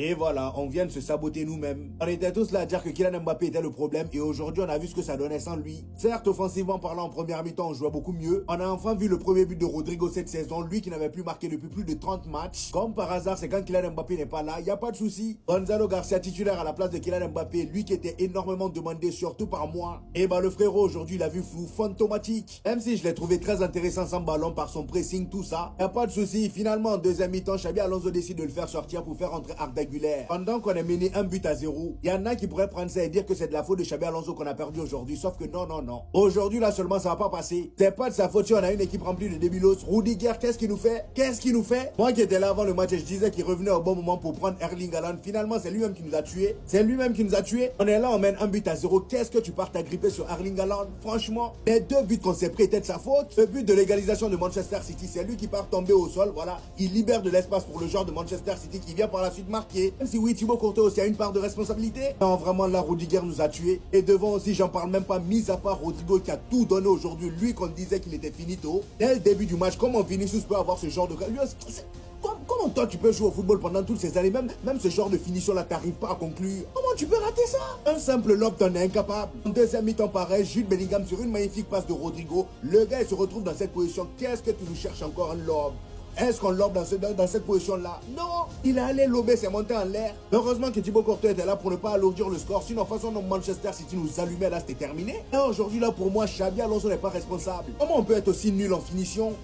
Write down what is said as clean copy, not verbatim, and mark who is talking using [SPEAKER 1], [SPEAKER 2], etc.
[SPEAKER 1] Et voilà, on vient de se saboter nous-mêmes. On était tous là à dire que Kylian Mbappé était le problème et aujourd'hui on a vu ce que ça donnait sans lui. Certes, offensivement parlant, en première mi-temps, on jouait beaucoup mieux. On a enfin vu le premier but de Rodrigo cette saison, lui qui n'avait plus marqué depuis plus de 30 matchs. Comme par hasard, c'est quand Kylian Mbappé n'est pas là, il n'y a pas de souci. Gonzalo Garcia titulaire à la place de Kylian Mbappé, lui qui était énormément demandé, surtout par moi. Et bah le frérot aujourd'hui, il a vu flou, fantomatique. Même si je l'ai trouvé très intéressant sans ballon par son pressing, tout ça, y a pas de souci. Finalement, en deuxième mi-temps, Xabi Alonso décide de le faire sortir pour faire entrer Arda Güler. Pendant qu'on est mené 1-0, il y en a qui pourraient prendre ça et dire que c'est de la faute de Xabi Alonso qu'on a perdu aujourd'hui. Sauf que non, non, non. Aujourd'hui, là seulement, ça va pas passer. C'est pas de sa faute si on a une équipe remplie de débilos. Rudiger, qu'est-ce qu'il nous fait? Qu'est-ce qu'il nous fait? Moi qui étais là avant le match, je disais qu'il revenait au bon moment pour prendre Erling Haaland. Finalement, c'est lui-même qui nous a tués. C'est lui-même qui nous a tués. On est là, on mène 1-0. Qu'est-ce que tu pars t'agripper sur Erling Haaland? Franchement, les deux buts qu'on s'est pris étaient de sa faute. Le but de l'égalisation de Manchester City, c'est lui qui part tomber au sol. Voilà, il libère de l'espace pour le joueur de Manchester City qui vient par la suite marquer. Même si oui, Thibaut Courtois aussi a une part de responsabilité. Non, vraiment, là, Rudiger nous a tués. Et devant aussi, j'en parle même pas, mis à part Rodrigo qui a tout donné aujourd'hui. Lui qu'on disait qu'il était finito. Dès le début du match, comment Vinicius peut avoir ce genre de... Comment toi tu peux jouer au football pendant toutes ces années, même ce genre de finition là t'arrives pas à conclure? Comment tu peux rater ça? Un simple lob t'en es incapable. En deuxième mi-temps pareil, Jude Bellingham sur une magnifique passe de Rodrigo. Le gars il se retrouve dans cette position. Qu'est-ce que tu nous cherches encore un lob? Est-ce qu'on lobe dans cette position-là? Non! Il est allé lober, c'est monté en l'air. Heureusement que Thibaut Courtois était là pour ne pas alourdir le score. Sinon, de toute façon, Manchester City nous allumait, là, c'était terminé. Et aujourd'hui, là, pour moi, Xabi Alonso n'est pas responsable. Comment on peut être aussi nul en finition?